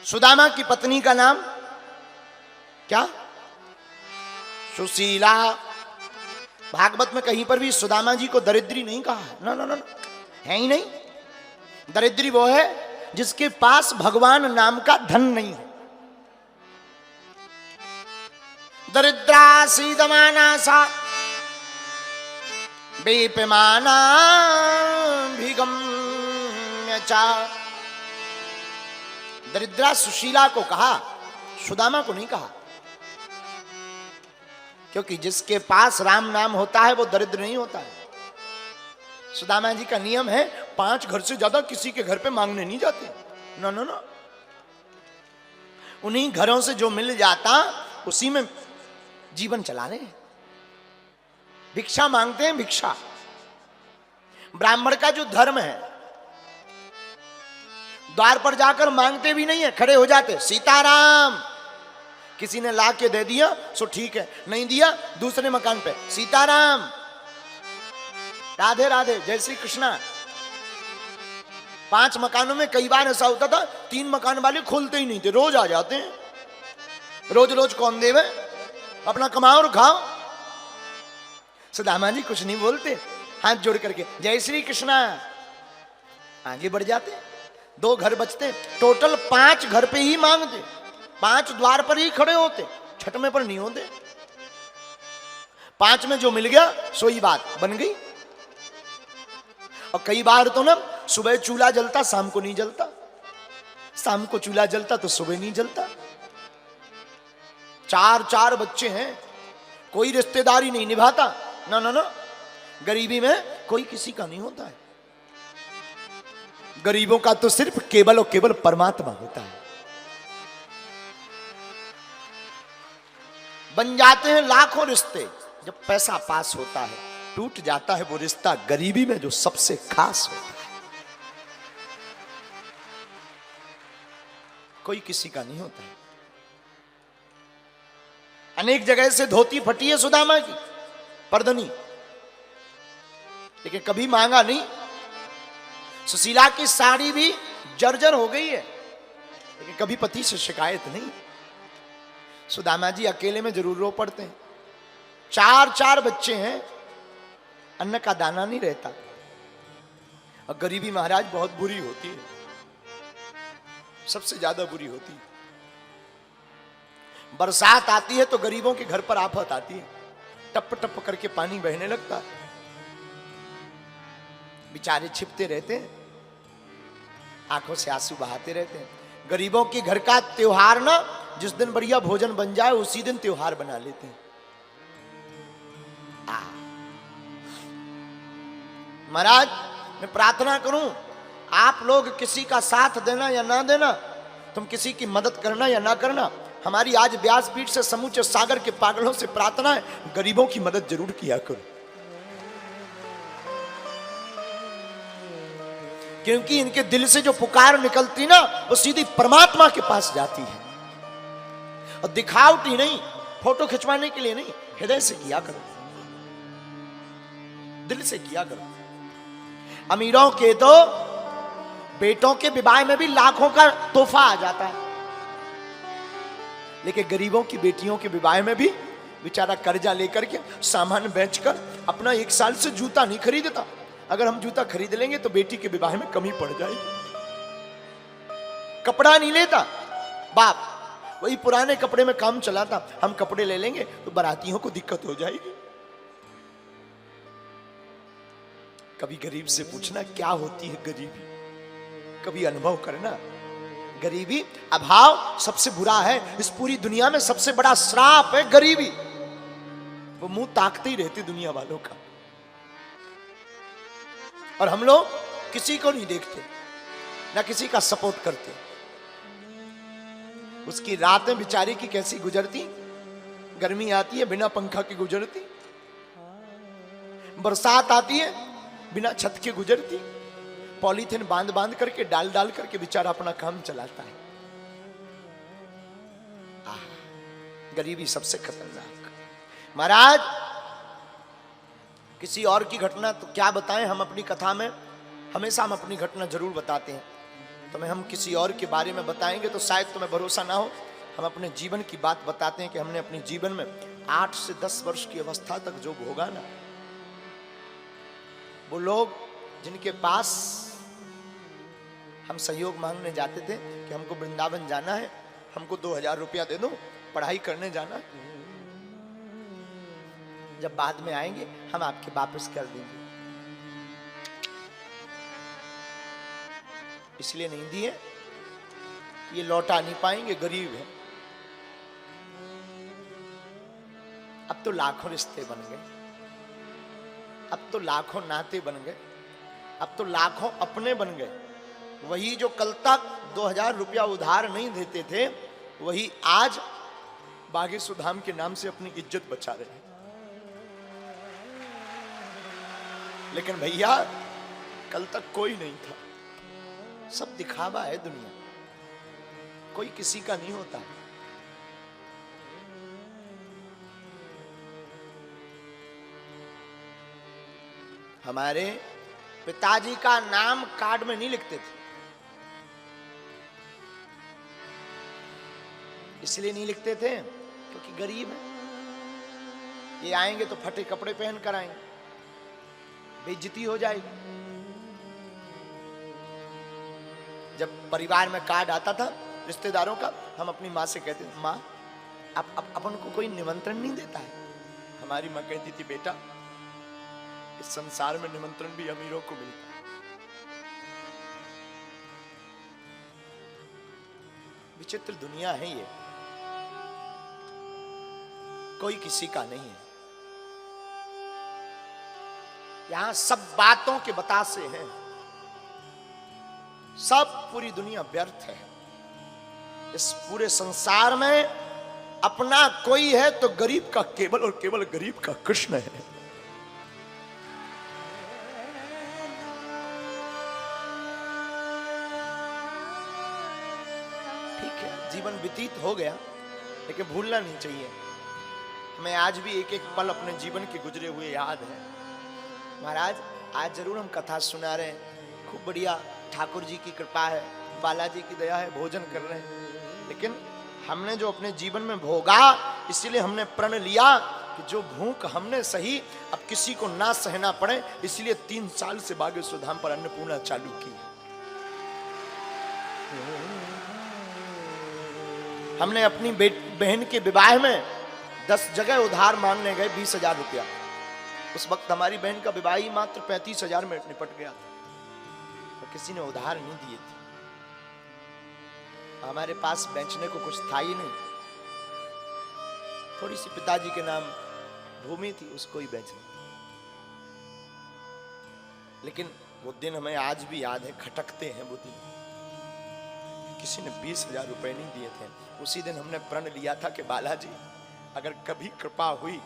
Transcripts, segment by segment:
सुदामा की पत्नी का नाम क्या? सुशीला। भागवत में कहीं पर भी सुदामा जी को दरिद्री नहीं कहा है, ना ना ना, है ही नहीं। दरिद्री वो है जिसके पास भगवान नाम का धन नहीं है। दरिद्रा सीदमाना सा बेपमाना भिगम्य चा। दरिद्रा सुशीला को कहा, सुदामा को नहीं कहा, क्योंकि जिसके पास राम नाम होता है वो दरिद्र नहीं होता है। सुदामा जी का नियम है 5 घर से ज्यादा किसी के घर पे मांगने नहीं जाते, ना ना ना। उन्हीं घरों से जो मिल जाता उसी में जीवन चला रहे हैं। भिक्षा मांगते हैं, भिक्षा। ब्राह्मण का जो धर्म है, द्वार पर जाकर मांगते भी नहीं है, खड़े हो जाते, सीताराम। किसी ने ला के दे दिया सो ठीक है, नहीं दिया दूसरे मकान पे सीताराम, राधे राधे, जय श्री कृष्णा। 5 मकानों में कई बार ऐसा होता था 3 मकान वाले खोलते ही नहीं थे, रोज आ जाते हैं। रोज रोज कौन देवे, अपना कमाओ और खाओ। सुदामा जी कुछ नहीं बोलते, हाथ जोड़ करके जय श्री कृष्णा, आगे बढ़ जाते। 2 घर बचते, टोटल 5 घर पे ही मांगते, 5 द्वार पर ही खड़े होते, 6वें पर नहीं होते। 5 में जो मिल गया सो ही बात बन गई। और कई बार तो ना सुबह चूल्हा जलता शाम को नहीं जलता, शाम को चूल्हा जलता तो सुबह नहीं जलता। 4 बच्चे हैं, कोई रिश्तेदारी नहीं निभाता, ना ना ना। गरीबी में कोई किसी का नहीं होता है। गरीबों का तो सिर्फ केवल और केवल परमात्मा होता है। बन जाते हैं लाखों रिश्ते, जब पैसा पास होता है टूट जाता है वो रिश्ता गरीबी में जो सबसे खास होता है। कोई किसी का नहीं होता है। अनेक जगह से धोती फटी है सुदामा की, पर्दनी, लेकिन कभी मांगा नहीं। सुशीला की साड़ी भी जर्जर हो गई है, लेकिन कभी पति से शिकायत नहीं। सुदामा जी अकेले में जरूर रो पड़ते हैं। 4 बच्चे हैं, अन्न का दाना नहीं रहता। और गरीबी महाराज बहुत बुरी होती है, सबसे ज्यादा बुरी होती है। बरसात आती है तो गरीबों के घर पर आफत आती है, टप टप करके पानी बहने लगता है। बेचारे छिपते रहते हैं, आंखों से आंसू बहाते रहते हैं। गरीबों के घर का त्योहार ना, जिस दिन बढ़िया भोजन बन जाए उसी दिन त्योहार बना लेते हैं। महाराज मैं प्रार्थना करूं, आप लोग किसी का साथ देना या ना देना, तुम किसी की मदद करना या ना करना, हमारी आज व्यासपीठ से समूचे सागर के पागलों से प्रार्थना है, गरीबों की मदद जरूर किया करो। क्योंकि इनके दिल से जो पुकार निकलती ना वो सीधी परमात्मा के पास जाती है। और दिखावटी नहीं, फोटो खिंचवाने के लिए नहीं, हृदय से किया करो, दिल से किया करो। अमीरों के तो बेटों के विवाह में भी लाखों का तोहफा आ जाता है, लेकिन गरीबों की बेटियों के विवाह में भी बेचारा कर्जा लेकर के सामान बेचकर अपना 1 साल से जूता नहीं खरीदता। अगर हम जूता खरीद लेंगे तो बेटी के विवाह में कमी पड़ जाएगी। कपड़ा नहीं लेता बाप, वही पुराने कपड़े में काम चलाता, हम कपड़े ले लेंगे तो बारातियों को दिक्कत हो जाएगी। कभी गरीब से पूछना क्या होती है गरीबी, कभी अनुभव करना। गरीबी, अभाव सबसे बुरा है इस पूरी दुनिया में, सबसे बड़ा श्राप है गरीबी। वो मुंह ताकते ही रहते दुनिया वालों का, और हम लोग किसी को नहीं देखते, ना किसी का सपोर्ट करते। उसकी रातें बेचारी की कैसी गुजरती, गर्मी आती है बिना पंखा के गुजरती, बरसात आती है बिना छत के गुजरती, पॉलीथिन बांध बांध करके डाल डाल करके बेचारा अपना काम चलाता है। गरीबी सबसे खतरनाक। महाराज किसी और की घटना तो क्या बताएं, हम अपनी कथा में हमेशा हम अपनी घटना जरूर बताते हैं। तुम्हें हम किसी और के बारे में बताएंगे तो शायद तुम्हें भरोसा ना हो। हम अपने जीवन की बात बताते हैं कि हमने अपने जीवन में 8 से 10 वर्ष की अवस्था तक जो भोगा ना, वो लोग जिनके पास हम सहयोग मांगने जाते थे कि हमको वृंदावन जाना है, हमको 2000 रुपया दे दो, पढ़ाई करने जाना है, जब बाद में आएंगे हम आपके वापस कर देंगे, इसलिए नहीं दिए ये लौटा नहीं पाएंगे, गरीब है। अब तो लाखों रिश्ते बन गए, अब तो लाखों नाते बन गए, अब तो लाखों अपने बन गए। वही जो कल तक 2000 रुपया उधार नहीं देते थे, वही आज बागेश्वर धाम के नाम से अपनी इज्जत बचा रहे हैं। लेकिन भैया कल तक कोई नहीं था, सब दिखावा है दुनिया, कोई किसी का नहीं होता। हमारे पिताजी का नाम कार्ड में नहीं लिखते थे, इसलिए नहीं लिखते थे क्योंकि गरीब है, ये आएंगे तो फटे कपड़े पहन कर आएंगे, बेइज्जती हो जाएगी। जब परिवार में कार्ड आता था रिश्तेदारों का, हम अपनी माँ से कहते थे, माँ अपन को कोई निमंत्रण नहीं देता है। हमारी माँ कहती थी, बेटा इस संसार में निमंत्रण भी अमीरों को मिलता है। विचित्र दुनिया है ये, कोई किसी का नहीं है। यहां सब बातों के बतासे हैं, सब पूरी दुनिया व्यर्थ है। इस पूरे संसार में अपना कोई है तो गरीब का केवल और केवल गरीब का कृष्ण है। ठीक है, जीवन व्यतीत हो गया, लेकिन भूलना नहीं चाहिए। हमें आज भी एक एक पल अपने जीवन के गुजरे हुए याद है। महाराज आज जरूर हम कथा सुना रहे हैं, खूब बढ़िया, ठाकुर जी की कृपा है, बालाजी की दया है, भोजन कर रहे हैं, लेकिन हमने जो अपने जीवन में भोगा, इसीलिए हमने प्रण लिया कि जो भूख हमने सही अब किसी को ना सहना पड़े, इसलिए 3 साल से बागेश्वर धाम पर अन्नपूर्णा चालू की। हमने अपनी बहन के विवाह में 10 जगह उधार मांगने गए 20,000 रुपया। उस वक्त हमारी बहन का विवाह ही मात्र 35,000 में निपट गया था, और किसी ने उधार नहीं दिए थे। हमारे पास बेचने को कुछ था ही नहीं, थोड़ी सी पिताजी के नाम भूमि थी, उसको ही बेचना। लेकिन वो दिन हमें आज भी याद है, खटकते हैं वो दिन। किसी ने 20,000 रुपए नहीं दिए थे। उसी दिन हमने प्रण लिया था कि बालाजी अगर कभी कृपा हुई,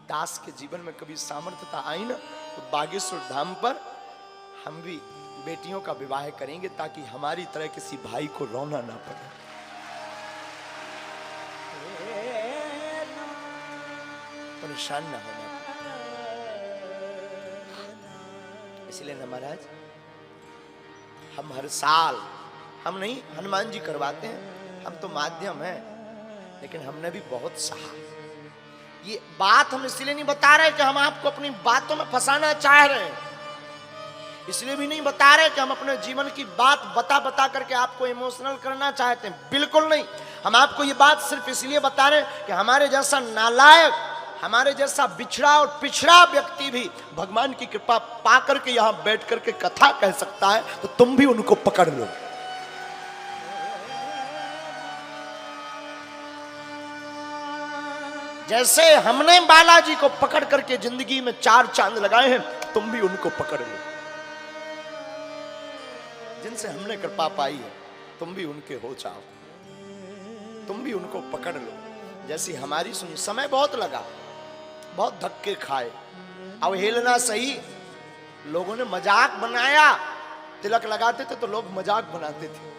दास के जीवन में कभी सामर्थ्यता आई ना, तो बागेश्वर धाम पर हम भी बेटियों का विवाह करेंगे, ताकि हमारी तरह किसी भाई को रोना ना पड़े। परेशान ना होना पड़े। इसलिए ना महाराज, हम हर साल, हम नहीं, हनुमान जी करवाते हैं, हम तो माध्यम हैं, लेकिन हमने भी बहुत सहा। ये बात हम इसलिए नहीं बता रहे कि हम आपको अपनी बातों में फंसाना चाह रहे हैं, इसलिए भी नहीं बता रहे कि हम अपने जीवन की बात बता बता करके आपको इमोशनल करना चाहते हैं, बिल्कुल नहीं। हम आपको ये बात सिर्फ इसलिए बता रहे हैं कि हमारे जैसा नालायक, हमारे जैसा बिछड़ा और पिछड़ा व्यक्ति भी भगवान की कृपा पा करके यहां बैठ करके कथा कह सकता है, तो तुम भी उनको पकड़ लो। जैसे हमने बालाजी को पकड़ करके जिंदगी में 4 चांद लगाए हैं, तुम भी उनको पकड़ लो। जिनसे हमने कृपा पाई है, तुम भी उनके हो जाओ, तुम भी उनको पकड़ लो। जैसी हमारी सुनी, समय बहुत लगा, बहुत धक्के खाए, अवहेलना सही, लोगों ने मजाक बनाया। तिलक लगाते थे तो लोग मजाक बनाते थे,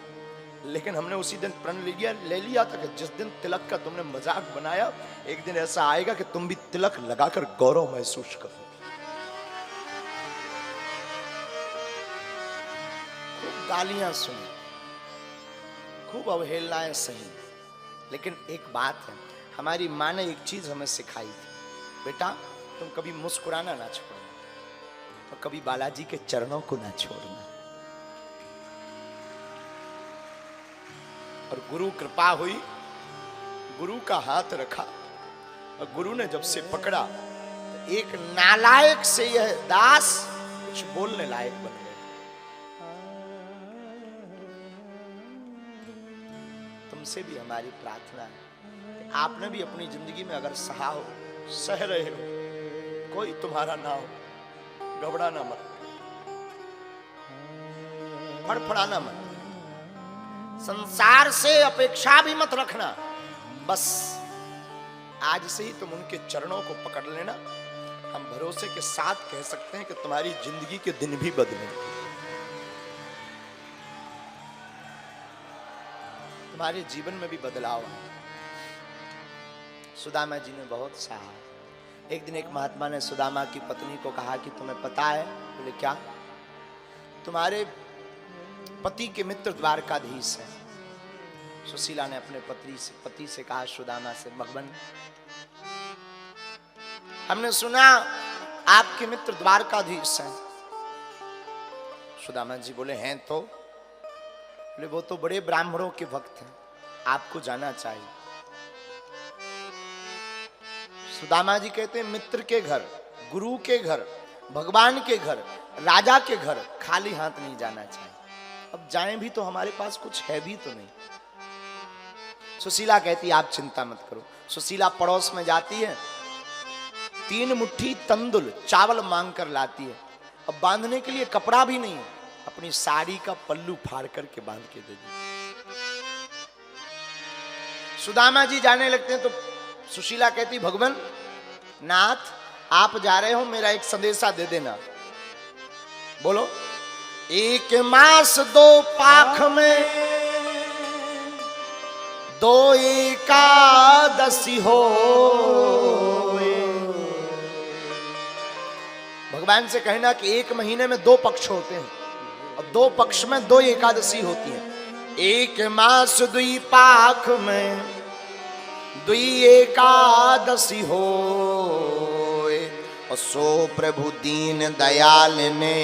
लेकिन हमने उसी दिन प्रण ले लिया था कि जिस दिन तिलक का तुमने मजाक बनाया, एक दिन ऐसा आएगा कि तुम भी तिलक लगाकर गौरव महसूस करो। खूब गालियां सुनी, खूब अवहेलनाएं सही, लेकिन एक बात है, हमारी माँ ने एक चीज हमें सिखाई थी, बेटा तुम कभी मुस्कुराना ना छोड़ना और कभी बालाजी के चरणों को ना छोड़ना। और गुरु कृपा हुई, गुरु का हाथ रखा और गुरु ने जब से पकड़ा तो एक नालायक से यह दास कुछ बोलने लायक बन गए। तुमसे भी हमारी प्रार्थना है कि आपने भी अपनी जिंदगी में अगर सहा हो, सह रहे हो, कोई तुम्हारा ना हो, घबराना मत, फड़फड़ाना मत, संसार से अपेक्षा भी मत रखना, बस आज से ही तुम उनके चरणों को पकड़ लेना। हम भरोसे के साथ कह सकते हैं कि तुम्हारी जिंदगी के दिन भी बदले, तुम्हारे जीवन में भी बदलाव आए। सुदामा जी ने बहुत सहा। एक दिन एक महात्मा ने सुदामा की पत्नी को कहा कि तुम्हें पता है? बोले क्या? तुम्हारे पति के मित्र द्वारकाधीश हैं। सुशीला ने अपने पति से कहा सुदामा से, भगवान हमने सुना आपके मित्र द्वारकाधीश हैं। सुदामा जी बोले हैं तो? बोले वो तो बड़े ब्राह्मणों के भक्त हैं, आपको जाना चाहिए। सुदामा जी कहते हैं मित्र के घर, गुरु के घर, भगवान के घर, राजा के घर खाली हाथ नहीं जाना चाहिए। अब जाएं भी तो हमारे पास कुछ है भी तो नहीं। सुशीला कहती आप चिंता मत करो। सुशीला पड़ोस में जाती है, 3 मुट्ठी तंदुल चावल मांग कर लाती है। अब बांधने के लिए कपड़ा भी नहीं है, अपनी साड़ी का पल्लू फाड़ करके बांध के दे दी। सुदामा जी जाने लगते हैं तो सुशीला कहती भगवान नाथ आप जा रहे हो, मेरा एक संदेशा दे देना। बोलो। 1 मास 2 पाख में 2 एकादशी हो। भगवान से कहना कि 1 महीने में 2 पक्ष होते हैं और 2 पक्ष में 2 एकादशी होती है। 1 मास 2 पाख में 2 एकादशी हो। और सो प्रभु दीन दयाल ने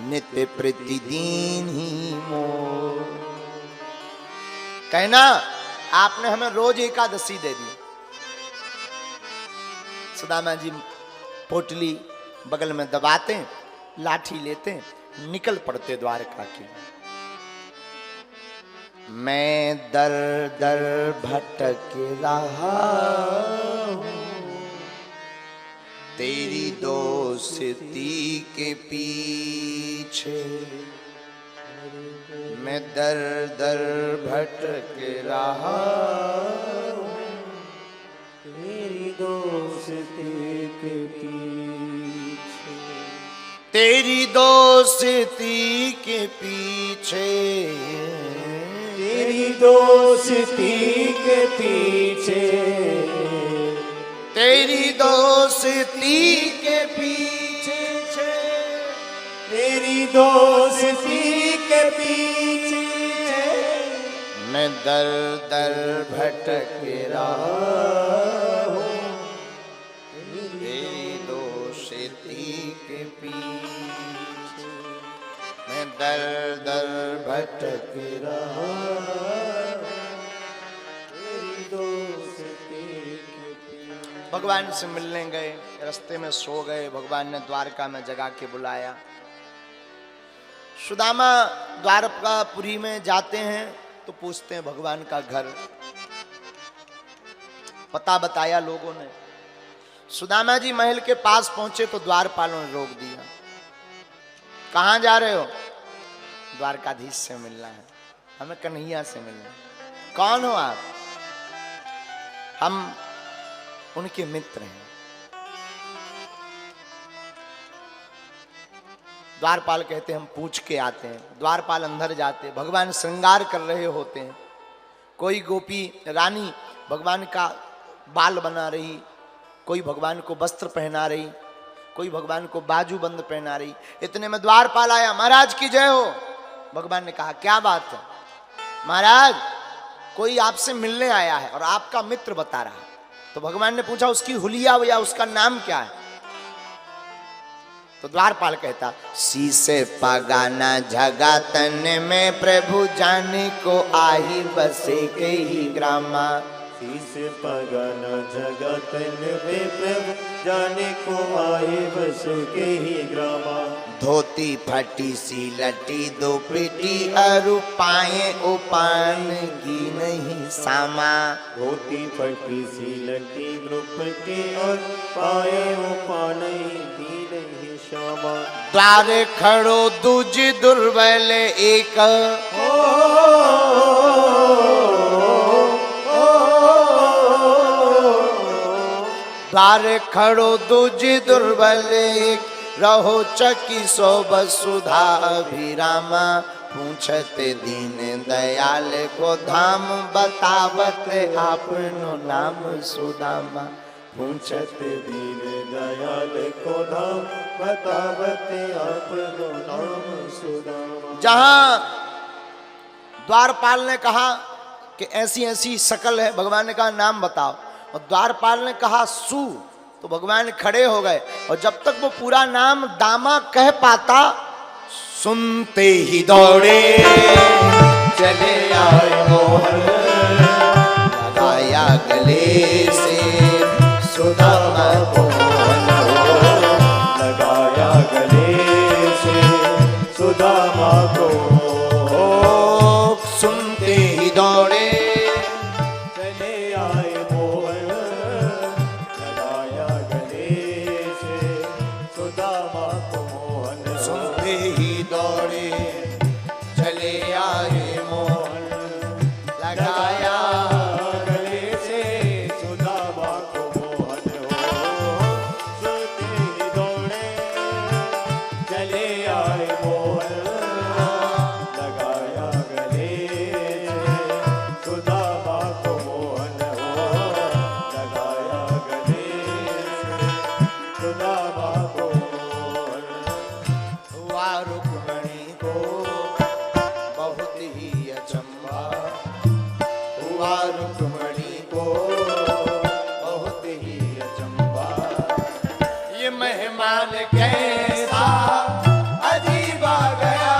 नित्य प्रतिदिन ही मोर। कहना आपने हमें रोज एकादशी दे दी। सुदामा जी पोटली बगल में दबाते, लाठी लेते, निकल पड़ते द्वारका की। मैं दर दर भटक रहा हूं तेरी दोस्ती के पीछे। मैं दर दर भटक रहा हूं तेरी दोस्ती के पीछे। तेरी दोस्ती के पीछे, तेरी दोस्ती के पीछे, तेरी दोस्ती के पीछे, तेरी दोस्ती के पीछे मैं दर दर भटक रहा हूँ तेरी दोस्ती के पीछे। मैं दर दर भटक रहा भगवान से मिलने गए, रास्ते में सो गए। भगवान ने द्वारका में जगा के बुलाया। सुदामा द्वारकापुरी में जाते हैं तो पूछते हैं भगवान का घर, पता बताया लोगों ने। सुदामा जी महल के पास पहुंचे तो द्वारपालों ने रोक दिया। कहां जा रहे हो? द्वारकाधीश से मिलना है, हमें कन्हैया से मिलना है। कौन हो आप? हम उनके मित्र हैं। द्वारपाल कहते हैं हम पूछ के आते हैं। द्वारपाल अंदर जाते, भगवान श्रृंगार कर रहे होते हैं। कोई गोपी रानी भगवान का बाल बना रही, कोई भगवान को वस्त्र पहना रही, कोई भगवान को बाजू बंद पहना रही। इतने में द्वारपाल आया, महाराज की जय हो। भगवान ने कहा क्या बात है महाराज, कोई आपसे मिलने आया है और आपका मित्र बता रहा है। तो भगवान ने पूछा उसकी हुलिया या उसका नाम क्या है? तो द्वारपाल कहता शीसे पगाना जगतन में प्रभु जाने को आही बसे के ही ग्रामा। शीस पगन जगतन में प्रभु जाने को आए बस के ही ग्रामा। धोती फटी सी लटी दो पिटी अरु पाए उपान की नहीं सामा। धोती फटी सी लटी ग्रुप के और पाए उपाने की नहीं श्यामा। द्वारे खड़ो दूज दुर्बल एक द्वार खड़ो दूज दुर्बल एक रहो चकी सो वसुधा अभिरामा। पूछते दीन दयाल को धाम बतावत आपनो नाम सुदामा। पूछते दीन दयाल को धाम बतावत आपनो नाम सुदामा। जहां द्वारपाल ने कहा कि ऐसी ऐसी शकल है, भगवान ने कहा नाम बताओ, और द्वारपाल ने कहा सु, तो भगवान खड़े हो गए। और जब तक वो पूरा नाम दामा कह पाता, सुनते ही दौड़े चले आए मोहन। लगाया गले से सुदामा को लगाया गले से सुदामा को। सुनते ही दौड़े चले आए मोहन। लगाया गले से सुदामा को मोहन। सुनते ही दौड़े चले आए मोहन। लगाया गले से सुदामा को मोहन हो। सुनते ही दौड़े चले आए मोहन। लगाया गले से सुदामा को मोहन हो। लगाया गले से सुदामा को मोहन। हुआ रुक्मणी को बहुत ही अचंभा। हुआ रुक्मणी को बहुत ही अचंभा। ये मेहमान कैसा अजीब आ गया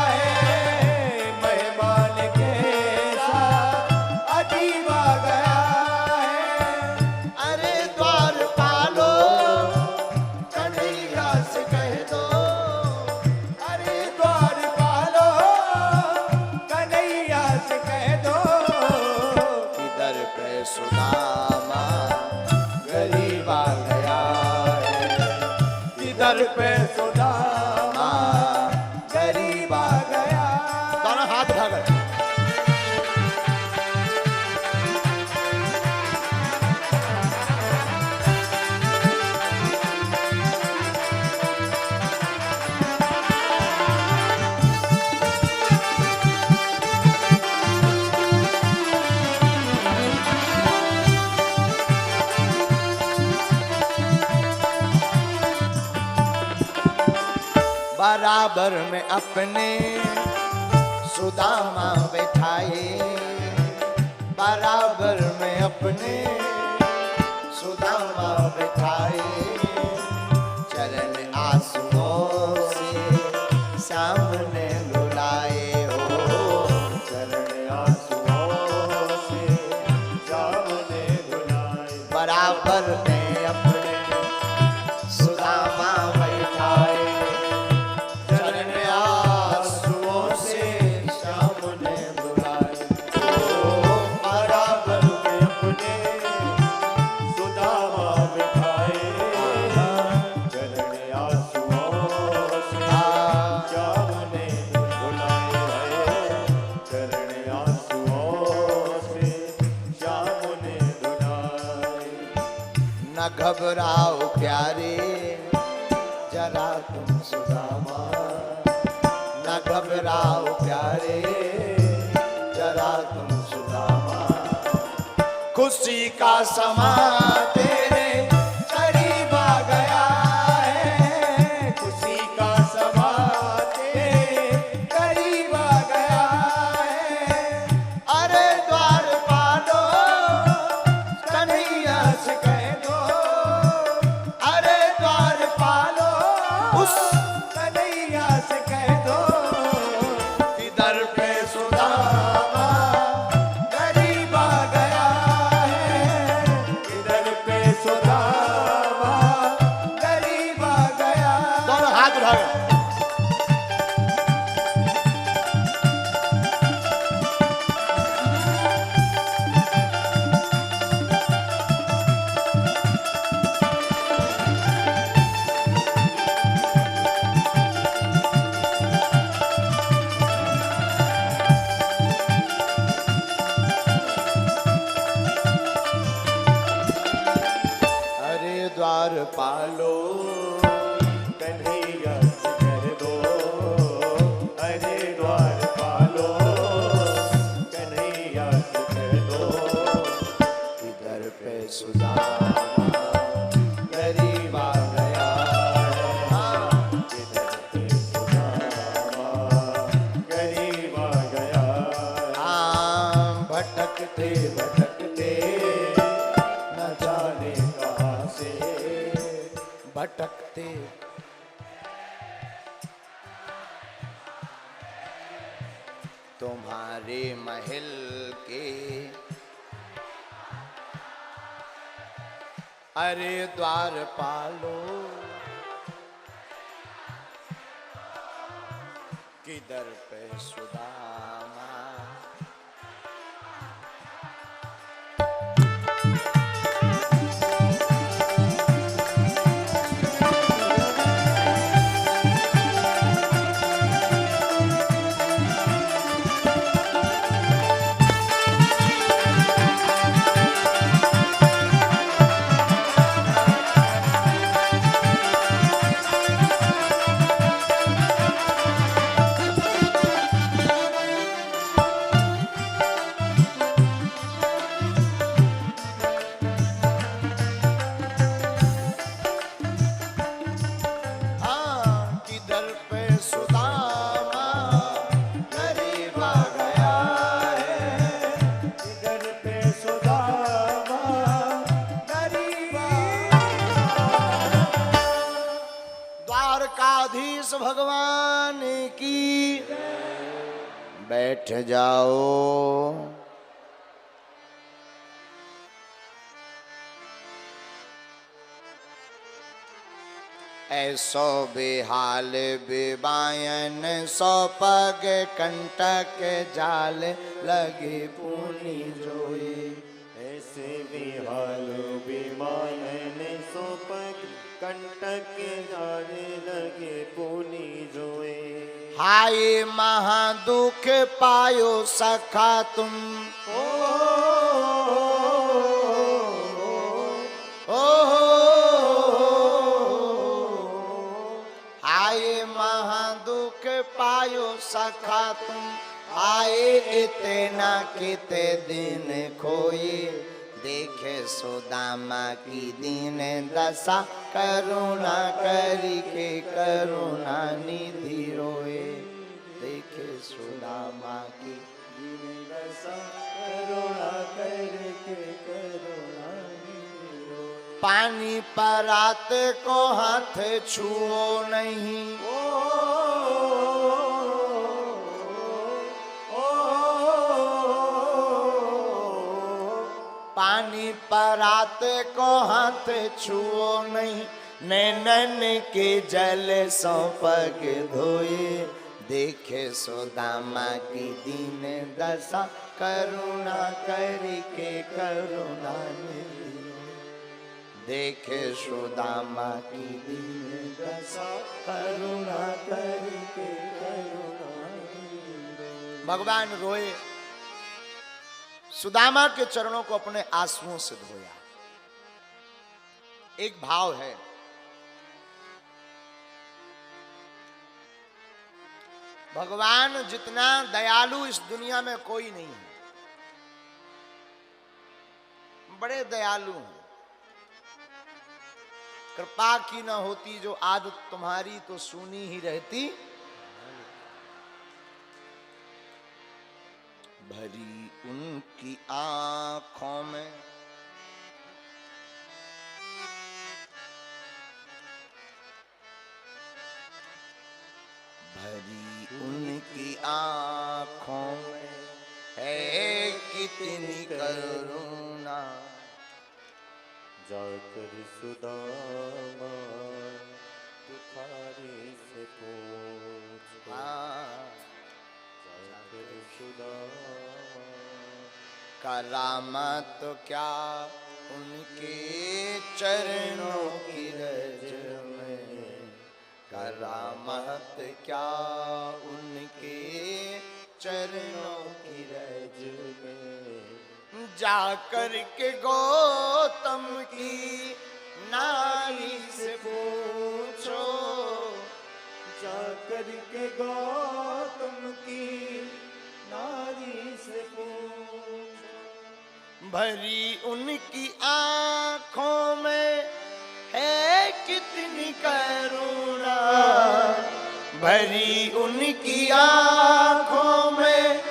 है। मेहमान कैसा अजीब आ गया है। अरे द्वारपालो कन्हैया से कह दो। अरे द्वारपालो कन्हैया से कह दो। इधर पे सुदामा गरीब आ गया है। इधर पे सुदामा गरीब आ गया। दोनों हाथ उठा कर बराबर में अपने सुदामा बैठाए। बराबर में अपने सुदामा बैठाए। चरण आंसुओं से सामने लुलाए हो। चरण आंसुओं से सामने बुलाए। बराबर में अपने सुदामा बैठाए। चरण आंसुओं से सामने बुलाए। बराबर में अपने सुदामा बिठाए। चरण आंसुओं से सामने बुलाए। चरण आंसुओं से सामने बुलाए। न घबराओ प्यारे जरा तुम सुदामा। न घबराओ प्यारे जरा तुम सुदामा। खुशी का समा तेरे करीब आ गया है। खुशी का समा तेरे करीब तुम्हारे महल के अरे द्वारपालो किधर पे सुदामा। द्वारकाधीश भगवान की बैठ जाओ। ऐसो बेहाल बेबायन सौ पग कंटक जाल लगे पूनी जोए। ऐसे बेहाल बेमायन सो पग कंटक जाने लगे पूनी जोए। हाय महादुख पायो सखा तुम हाय महादुख पायो सखा तुम आए इतना किते दिन खोए। देखे सुदामा की दीन दशा करुणा करके करुणा निधि रोए। देखे सुदामा की दीन दशा करुणा करके करुणा निधि रोए। पानी परात को हाथ छुओ नहीं पानी परात को हाथ छुओ नहीं। नैनन के जल सौ पग धोए। देखे सुदामा की दीन दशा करुणा करके करुणा निधि। देखे सुदामा की दीन दशा करुणा करके करुणा निधि। भगवान रोए, सुदामा के चरणों को अपने आंसुओं से धोया। एक भाव है, भगवान जितना दयालु इस दुनिया में कोई नहीं है। बड़े दयालु हैं। कृपा की न होती जो आदत तुम्हारी तो सुनी ही रहती। भरी उनकी आंखों में भरी उनकी आंखों में है कितनी करुणा। जाकर सुदामा तुखारे से पूछ। जाकर सुदामा करामत तो क्या उनके चरणों की रज में। करामत क्या उनके चरणों की रज में। जाकर के गौतम की नारी से पूछो। जाकर के गौतम की नारी से पूछो। भरी उनकी आंखों में है कितनी करुणा। भरी उनकी आंखों में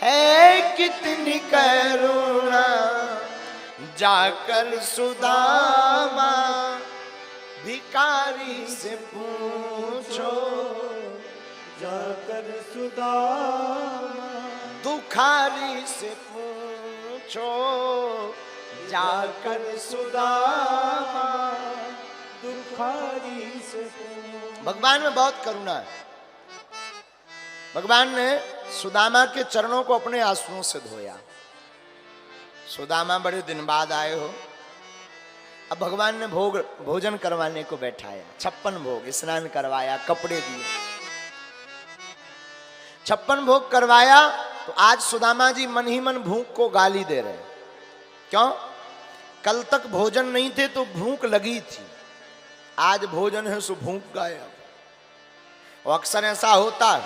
है कितनी करुणा। जाकर सुदामा भिखारी से पूछो। जाकर सुदामा दुखारी से पूछो जाकर सुदामा, दुखारी से भगवान में बहुत करुणा है। भगवान ने सुदामा के चरणों को अपने आंसुओं से धोया। सुदामा बड़े दिन बाद आए हो, अब भगवान ने भोजन करवाने को बैठाया, 56 भोग, स्नान करवाया, कपड़े दिए, 56 भोग करवाया। तो आज सुदामा जी मन ही मन भूख को गाली दे रहे। क्यों? कल तक भोजन नहीं थे तो भूख लगी थी, आज भोजन है सो भूख गायब। और अक्सर ऐसा होता है।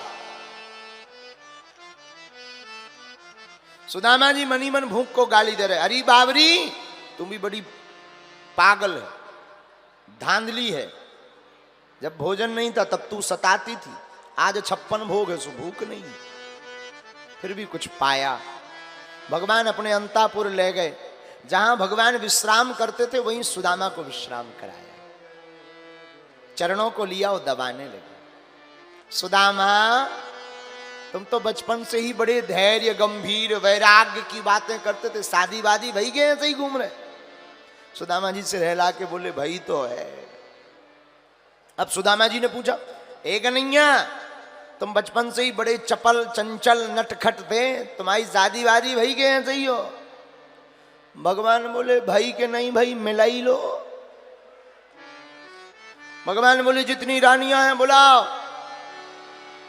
सुदामा जी मन ही मन भूख को गाली दे रहे। अरे बाबरी, तुम भी बड़ी पागल है, धांधली है। जब भोजन नहीं था तब तू सताती थी, आज 56 भोग है सो भूख नहीं, फिर भी कुछ पाया। भगवान अपने अंतापुर ले गए, जहां भगवान विश्राम करते थे वहीं सुदामा को विश्राम कराया, चरणों को लिया और दबाने लगे। सुदामा, तुम तो बचपन से ही बड़े धैर्य, गंभीर, वैराग्य की बातें करते थे, शादी वादी भई गए ऐसे ही घूम रहे। सुदामा जी से रहला के बोले भाई तो है। अब सुदामा जी ने पूछा, ए कन्हैया, तुम बचपन से ही बड़े चपल, चंचल, नटखट थे, तुम्हारी शादी वादी भई गए ऐसे ही हो? भगवान बोले भाई के नहीं भाई, मिला ही लो। भगवान बोले जितनी रानियां हैं बुलाओ।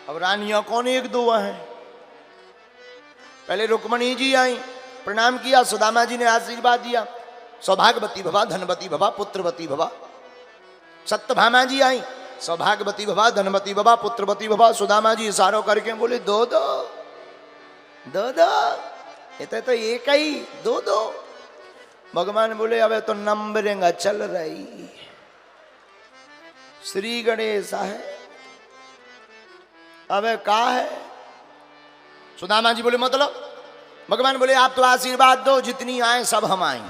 अब रानियां कौन, एक दो हैं। पहले रुक्मणी जी आई, प्रणाम किया, सुदामा जी ने आशीर्वाद दिया, सौभाग्यवती भवा, धनवती भवा, पुत्रवती भवा। सत्यभामा जी आई, सौभाग्यवती भवा, धनवती भवा, पुत्रवती भवा। सुदामा जी इशारों करके बोले दो दो दो दो, ये तो एक ही, दो दो। भगवान बोले अब तो नंबरिंग चल रही, श्री गणेश है, अब का है? सुदामा जी बोले मतलब? भगवान बोले आप तो आशीर्वाद दो, जितनी आए सब हम आए।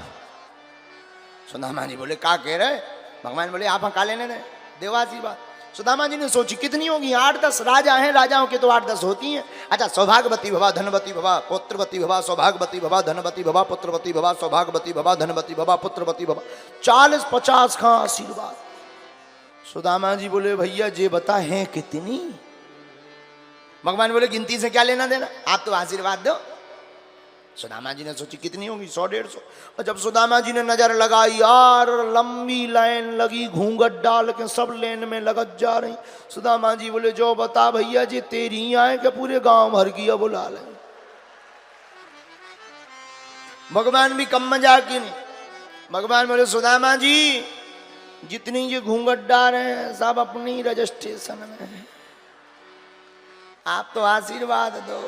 सुदामा जी बोले का कह रहे? भगवान बोले आप हका लेने दे, देव आशीर्वाद। सुदामा जी ने सोची कितनी होगी, 8-10 राजा हैं, राजाओं के तो 8-10 होती हैं। अच्छा, सौभाग्यवती भवा, धनवती भवा, पुत्रवती भवा, सौभाग्यवती भवा, धनवती भवा, पुत्रवती भवा, सौभाग्यवती भवा, धनवती भवा, पुत्रवती भवा। 40-50 का आशीर्वाद। सुदामा जी बोले भैया जे बता है कितनी? भगवान बोले गिनती से क्या लेना देना, आप तो आशीर्वाद दो। सुदामा जी ने सोची कितनी होगी, 100-150। और जब सुदामा जी ने नजर लगाई, यार लंबी लाइन लगी, घूंघट डाल के सब लेन में लगत जा रही। सुदामा जी बोले जो बता भैया जी, तेरी आए के पूरे गांव भर की बुला ले। भगवान भी कम मजाक की नहीं। भगवान बोले सुदामा जी, जितनी ये घूंघट डाल रहे हैं सब अपनी रजिस्ट्रेशन में है, आप तो आशीर्वाद दो।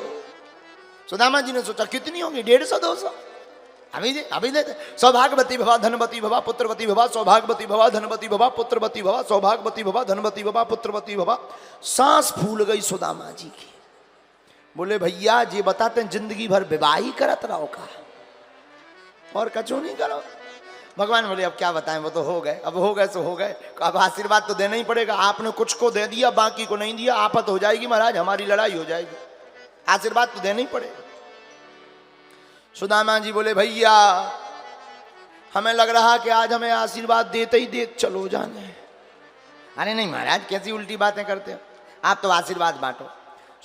सुदामा जी ने सोचा कितनी होगी, 150-200, अभी दे। सौभाग्यवती भवा, धनवती भवा, पुत्रवती भवा, सौभाग्यवती भवा, धनवती भवा, पुत्रवती भवा, सौभाग्यवती भवा, धनवती भवा, पुत्रवती भवा। सांस फूल गई सुदामा जी की। बोले भैया जी बताते हैं जिंदगी भर विवाह ही करत रहो का, और कचू नहीं करो। भगवान बोले अब क्या बताएं, वो तो हो गए, अब हो गए सो हो गए, अब आशीर्वाद तो देना ही पड़ेगा। आपने कुछ को दे दिया, बाकी को नहीं दिया, आफत हो जाएगी महाराज, हमारी लड़ाई हो जाएगी, आशीर्वाद तो देना ही पड़ेगा। सुदामा जी बोले भैया हमें लग रहा कि आज हमें आशीर्वाद देते ही देते चलो जाने। अरे नहीं महाराज, कैसी उल्टी बातें करते हो, आप तो आशीर्वाद बांटो।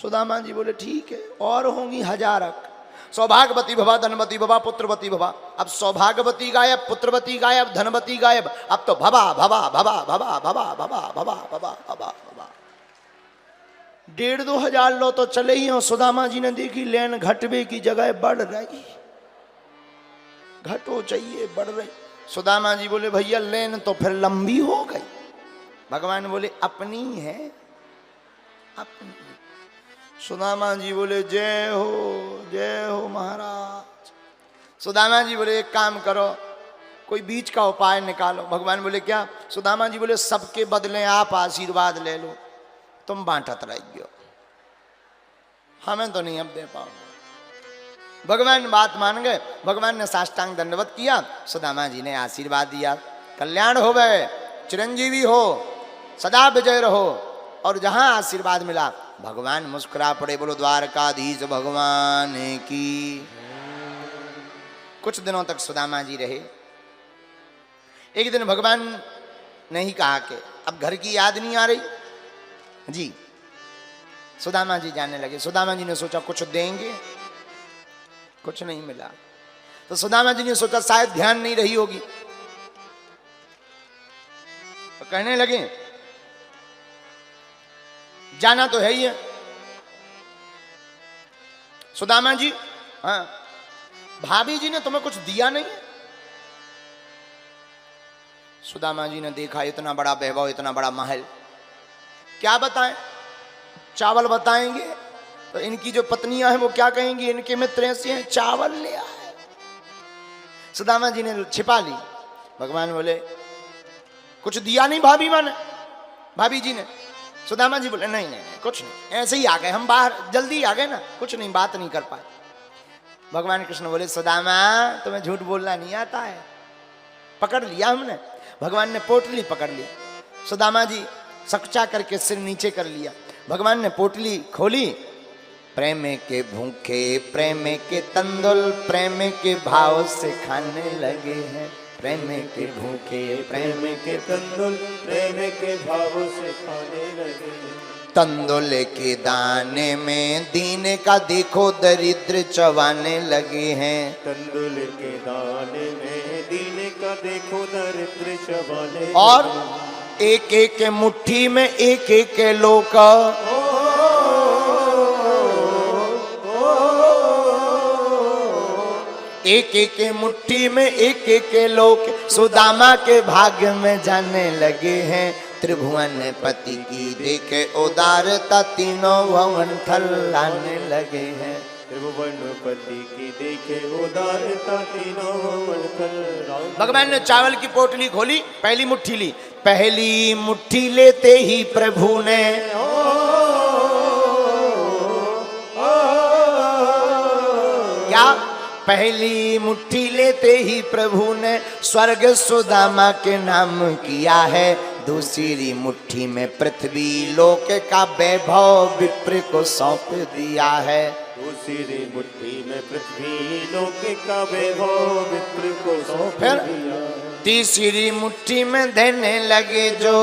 सुदामा जी बोले ठीक है, और होंगी 1000। सौभाग्यवती भवा, धनवती भवा, पुत्रवती भवा। अब सौभाग्यवती गायब, पुत्रवती गायब, धनवती गायब, अब तो भवा भवा भवा भवा भवा भवा भवा भवा भवा भवा। 1,500-2 हजार लो तो चले ही हो। सुदामा जी ने देखी लेन घटवे की जगह बढ़ रही, घटो चाहिए बढ़ रही। सुदामा जी बोले भैया लेन तो फिर लंबी हो गई। भगवान बोले अपनी है, अपनी। सुदामा जी बोले जय हो महाराज। सुदामा जी बोले एक काम करो, कोई बीच का उपाय निकालो। भगवान बोले क्या? सुदामा जी बोले सबके बदले आप आशीर्वाद ले लो, तुम बांटत रहियो, हमें तो नहीं अब दे पाओगे। भगवान बात मान गए। भगवान ने साष्टांग दंडवत किया, सुदामा जी ने आशीर्वाद दिया, कल्याण हो गए, चिरंजीवी हो, सदा विजय रहो। और जहां आशीर्वाद मिला भगवान मुस्कुरा पड़े। बोलो द्वारकाधीश भगवान की। कुछ दिनों तक सुदामा जी रहे। एक दिन भगवान ने ही कहा कि अब घर की याद नहीं आ रही जी। सुदामा जी जाने लगे। सुदामा जी ने सोचा कुछ देंगे, कुछ नहीं मिला। तो सुदामा जी ने सोचा शायद ध्यान नहीं रही होगी, तो कहने लगे जाना तो है ही है। सुदामा जी, हाँ, भाभी जी ने तुम्हें कुछ दिया नहीं है? सुदामा जी ने देखा इतना बड़ा वैभव, इतना बड़ा महल, क्या बताएं? चावल बताएंगे तो इनकी जो पत्नियां हैं वो क्या कहेंगी, इनके मित्र ऐसे हैं, चावल ले आए। सुदामा जी ने छिपा ली। भगवान बोले कुछ दिया नहीं भाभी जी ने? सुदामा जी बोले नहीं नहीं, कुछ नहीं, ऐसे ही आ गए हम, बाहर जल्दी आ गए ना, कुछ नहीं, बात नहीं कर पाए। भगवान कृष्ण बोले सुदामा तुम्हें झूठ बोलना नहीं आता है, पकड़ लिया हमने। भगवान ने पोटली पकड़ ली। सुदामा जी सकचा करके सिर नीचे कर लिया। भगवान ने पोटली खोली। प्रेम के भूखे, प्रेम के तंदुल, प्रेम के भाव से खाने लगे हैं। प्रेम के भूखे, प्रेम के तंदुल, प्रेम के भाव से खाने लगे। तंदुल के दाने में दीन का देखो दरिद्र चबाने लगे हैं। तंदुल के दाने में दीन का देखो दरिद्र चबाने। और एक एक मुट्ठी में एक एक लोक, एक एक मुट्ठी में एक एक लोक सुदामा के भाग्य में जाने लगे हैं। त्रिभुवन पति की देखे उदारता तीनों भवन थलाने लगे हैं। त्रिभुवन पति की देखे उदारता तीनों भवन थलाने। भगवान ने चावल की पोटली खोली, पहली मुट्ठी ली। पहली मुट्ठी लेते ही प्रभु ने क्या, पहली मुट्ठी लेते ही प्रभु ने स्वर्ग सुदामा के नाम किया है। दूसरी मुट्ठी में पृथ्वी लोक का वैभव विप्र को सौंप दिया है। दूसरी मुट्ठी में पृथ्वी लोक का वैभव विप्र को सौंप फिर दिया। तीसरी मुट्ठी में देने लगे जो,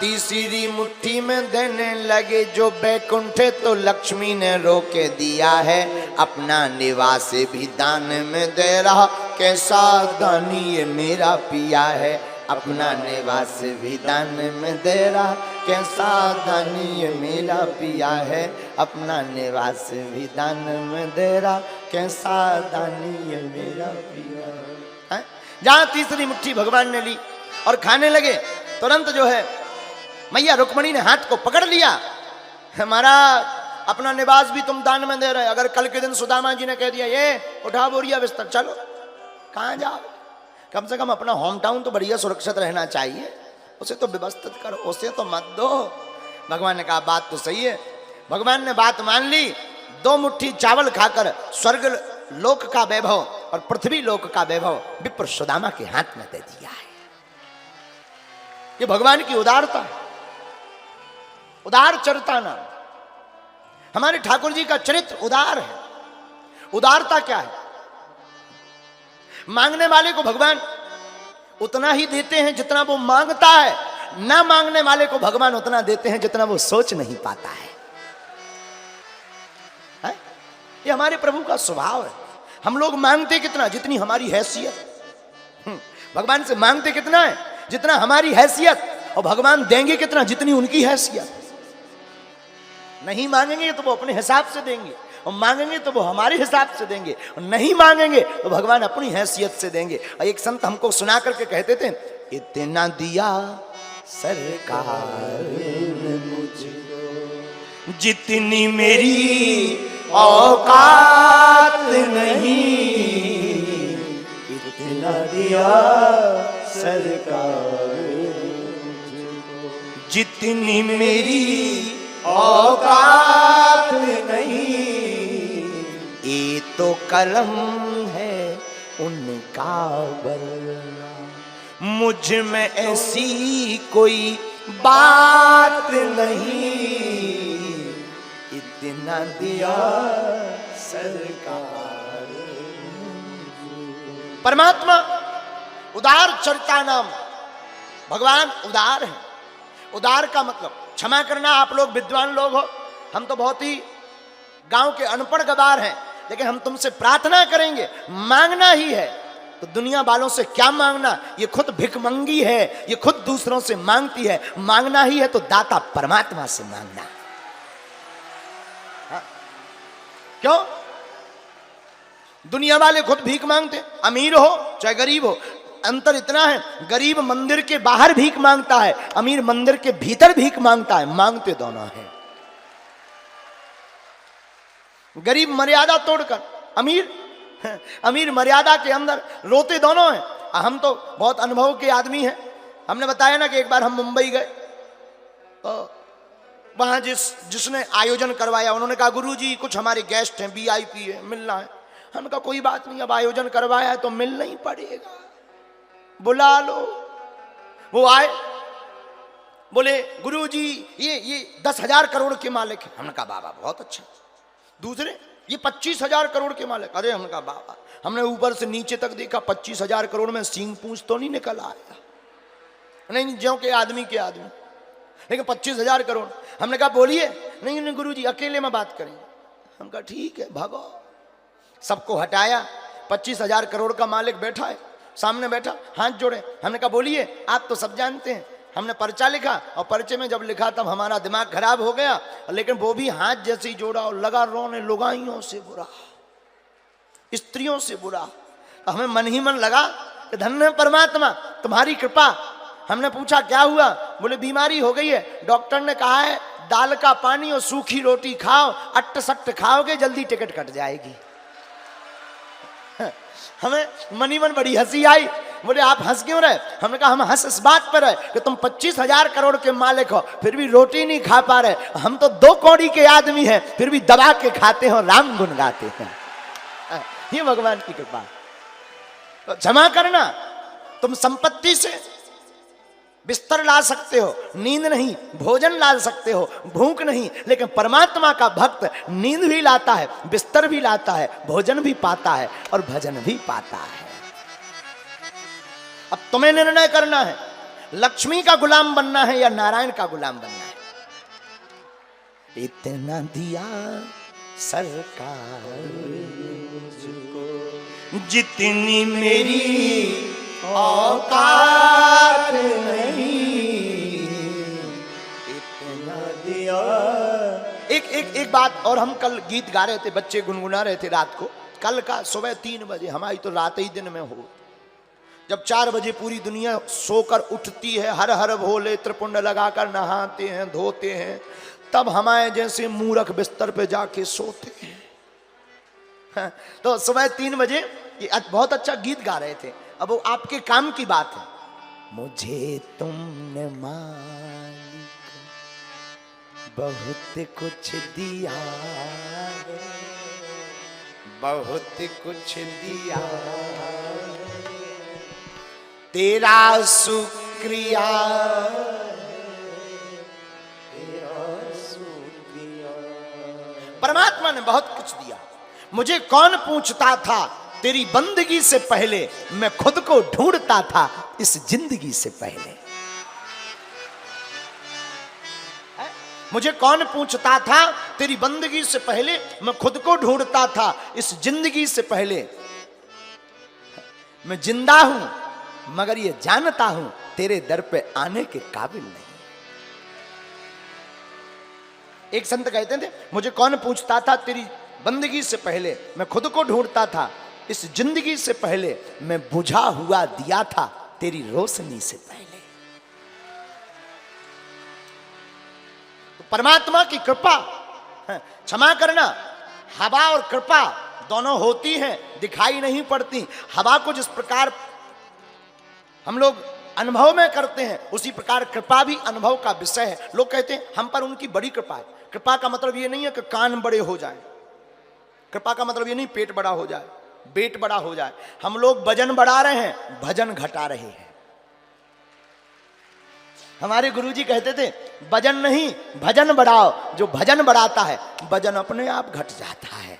तीसरी मुट्ठी में देने लगे जो बैकुंठ तो लक्ष्मी ने रोके दिया है। अपना निवास भी दान में दे रहा, कैसा दानी ये मेरा पिया है। अपना निवास भी दान में दे रहा, कैसा दानी ये मेरा पिया है। अपना निवास भी दान में दे रहा, कैसा दानी ये मेरा पिया है। जहां तीसरी मुट्ठी भगवान ने ली और खाने लगे, तुरंत जो है मैया रुक्मणी ने हाथ को पकड़ लिया। हमारा अपना निवास भी तुम दान में दे रहे। अगर कल के दिन सुदामा जी ने कह दिया ये उठा बोरिया बिस्तर चलो, कहाँ जाओ? कम से कम अपना होम टाउन तो बढ़िया सुरक्षित रहना चाहिए, उसे तो व्यवस्थित करो, उसे तो मत दो। भगवान ने कहा बात तो सही है। भगवान ने बात मान ली। 2 मुट्ठी चावल खाकर स्वर्ग लोक का वैभव और पृथ्वी लोक का वैभव विप्र सुदामा के हाथ में दे दिया है। ये भगवान की उदारता है, उदार चरिता नाम। हमारे ठाकुर जी का चरित्र उदार है। उदारता क्या है? मांगने वाले को भगवान उतना ही देते हैं जितना वो मांगता है, ना मांगने वाले को भगवान उतना देते हैं जितना वो सोच नहीं पाता है। ये हमारे प्रभु का स्वभाव है। हम लोग मांगते कितना? जितनी हमारी हैसियत। भगवान से मांगते कितना है? जितना हमारी हैसियत। और भगवान देंगे कितना? जितनी उनकी हैसियत। नहीं मांगेंगे तो वो अपने हिसाब से देंगे, और मांगेंगे तो वो हमारे हिसाब से देंगे, और नहीं मांगेंगे तो भगवान अपनी हैसियत से देंगे। और एक संत हमको सुना करके कहते थे, इतना दिया सरकार ने मुझको जितनी मेरी औकात नहीं, इतना दिया सरकार जितनी मेरी औकात नहीं। ये तो करम है उनका वरना। मुझ में ऐसी कोई बात नहीं, इतना दिया सरकार। परमात्मा उदार चरिता नाम, भगवान उदार है। उदार का मतलब, क्षमा करना आप लोग विद्वान लोग हो, हम तो बहुत ही गांव के अनपढ़ गवार हैं, लेकिन हम तुमसे प्रार्थना करेंगे, मांगना ही है तो दुनिया वालों से क्या मांगना, ये खुद भिखमंगी है, ये खुद दूसरों से मांगती है। मांगना ही है तो दाता परमात्मा से मांगना। हाँ? क्यों? दुनिया वाले खुद भीख मांगते, अमीर हो चाहे गरीब हो। अंतर इतना है, गरीब मंदिर के बाहर भीख मांगता है, अमीर मंदिर के भीतर भीख मांगता है। मांगते दोनों हैं। गरीब मर्यादा तोड़कर, अमीर मर्यादा के अंदर, रोते दोनों हैं। हम तो बहुत अनुभव के आदमी हैं। हमने बताया ना कि एक बार हम मुंबई गए तो वहां जिसने आयोजन करवाया उन्होंने कहा गुरुजी कुछ हमारे गेस्ट हैं, वीआईपी है, मिलना है। हमने कहा कोई बात नहीं, अब आयोजन करवाया है तो मिलना ही पड़ेगा, बुला लो। वो आए, बोले गुरुजी ये 10,000 करोड़ के मालिक है। हमने कहा बाबा बहुत अच्छा। दूसरे ये 25,000 करोड़ के मालिक। अरे हमने कहा बाबा, हमने ऊपर से नीचे तक देखा, 25,000 करोड़ में सींग पूंछ तो नहीं निकल आया, नहीं ज्यों के आदमी के आदमी, लेकिन 25,000 करोड़। हमने कहा बोलिए। नहीं गुरुजी अकेले में बात करेंगे। हम कहा ठीक है भागो। सबको हटाया, 25,000 करोड़ का मालिक बैठा है, सामने बैठा, हाथ जोड़े। हमने कहा बोलिए, आप तो सब जानते हैं। हमने पर्चा लिखा और पर्चे में जब लिखा तब हमारा दिमाग खराब हो गया, लेकिन वो भी हाथ जैसे ही जोड़ा और लगा रोने। लुगाइयों से बुरा, स्त्रियों से बुरा। हमें मन ही मन लगा कि धन्य परमात्मा तुम्हारी कृपा। हमने पूछा क्या हुआ? बोले बीमारी हो गई है, डॉक्टर ने कहा है दाल का पानी और सूखी रोटी खाओ, अट्ट सट्ट खाओगे जल्दी टिकट कट जाएगी। हमें मनी मन बड़ी हंसी आई। बोले आप हंस क्यों रहे? हमने कहा हम हंस इस बात पर है कि तुम 25,000 करोड़ के मालिक हो, फिर भी रोटी नहीं खा पा रहे। हम तो 2 कौड़ी के आदमी हैं, फिर भी दबा के खाते हो, राम गुण गाते हैं। ये भगवान की कृपा। तो क्षमा करना, तुम संपत्ति से बिस्तर ला सकते हो, नींद नहीं, भोजन ला सकते हो, भूख नहीं, लेकिन परमात्मा का भक्त नींद भी लाता है, बिस्तर भी लाता है, भोजन भी पाता है और भजन भी पाता है। अब तुम्हें निर्णय करना है, लक्ष्मी का गुलाम बनना है या नारायण का गुलाम बनना है। इतना दिया सरकार जितनी मेरी औकात नहीं, इतना दिया। एक बात और, हम कल गीत गा रहे थे, बच्चे गुनगुना रहे थे रात को। कल का सुबह 3 बजे, हमारी तो रात ही दिन में हो, जब 4 बजे पूरी दुनिया सोकर उठती है, हर हर भोले त्रिपुंड लगाकर नहाते हैं, धोते हैं, तब हमारे जैसे मूर्ख बिस्तर पे जाके सोते हैं। तो सुबह 3 बजे ये बहुत अच्छा गीत गा रहे थे। अब वो आपके काम की बात है। मुझे तुमने मालिक बहुत कुछ दिया है, बहुत कुछ दिया, तेरा शुक्रिया, तेरा शुक्रिया। परमात्मा ने बहुत कुछ दिया। मुझे कौन पूछता था तेरी बंदगी से पहले, मैं खुद को ढूंढता था इस जिंदगी से पहले। मुझे कौन पूछता था तेरी बंदगी से पहले, मैं खुद को ढूंढता था इस जिंदगी से पहले। मैं जिंदा हूं मगर ये जानता हूं तेरे दर पे आने के काबिल नहीं। एक संत कहते थे, मुझे कौन पूछता था तेरी बंदगी से पहले, मैं खुद को ढूंढता था इस जिंदगी से पहले, मैं बुझा हुआ दिया था तेरी रोशनी से पहले। तो परमात्मा की कृपा, क्षमा करना, हवा और कृपा दोनों होती हैं, दिखाई नहीं पड़ती। हवा को जिस प्रकार हम लोग अनुभव में करते हैं, उसी प्रकार कृपा भी अनुभव का विषय है। लोग कहते हैं हम पर उनकी बड़ी कृपा है। कृपा का मतलब ये नहीं है कि कान बड़े हो जाए, कृपा का मतलब ये नहीं पेट बड़ा हो जाए, वेट बड़ा हो जाए। हम लोग वजन बढ़ा रहे हैं, भजन घटा रहे हैं। हमारे गुरुजी कहते थे वजन नहीं भजन बढ़ाओ, जो भजन बढ़ाता है वजन अपने आप घट जाता है।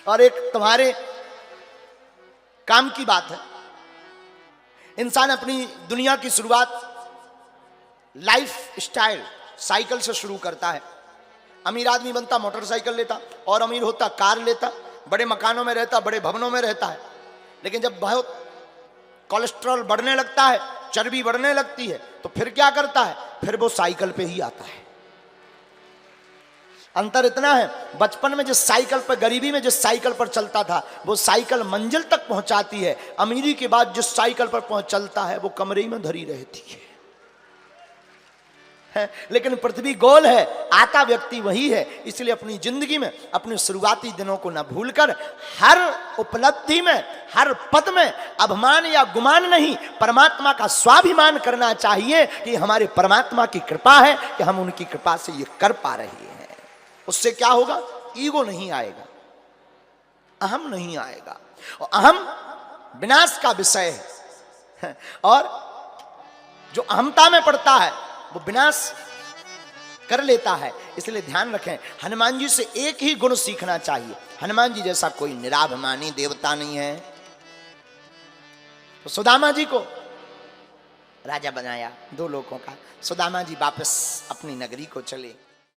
और एक तुम्हारे काम की बात है, इंसान अपनी दुनिया की शुरुआत लाइफ स्टाइल साइकिल से शुरू करता है। अमीर आदमी बनता मोटरसाइकिल लेता, और अमीर होता कार लेता, बड़े मकानों में रहता, बड़े भवनों में रहता है। लेकिन जब बहुत कोलेस्ट्रॉल बढ़ने लगता है, चर्बी बढ़ने लगती है, तो फिर क्या करता है? फिर वो साइकिल पे ही आता है। अंतर इतना है, बचपन में जिस साइकिल पर, गरीबी में जिस साइकिल पर चलता था, वो साइकिल मंजिल तक पहुंचाती है। अमीरी के बाद जिस साइकिल पर पहुंच चलता है वो कमरे में धरी रहती है। लेकिन पृथ्वी गोल है, आता व्यक्ति वही है। इसलिए अपनी जिंदगी में अपने शुरुआती दिनों को न भूलकर हर उपलब्धि में, हर पद में अभिमान या गुमान नहीं, परमात्मा का स्वाभिमान करना चाहिए कि हमारे परमात्मा की कृपा है कि हम उनकी कृपा से ये कर पा रहे हैं। उससे क्या होगा? ईगो नहीं आएगा, अहम नहीं आएगा। और अहम विनाश का विषय है, और जो अहमता में पड़ता है वो विनाश कर लेता है। इसलिए ध्यान रखें, हनुमान जी से एक ही गुण सीखना चाहिए। हनुमान जी जैसा कोई निराभिमानी देवता नहीं है। तो सुदामा जी को राजा बनाया 2 लोगों का। सुदामा जी वापस अपनी नगरी को चले।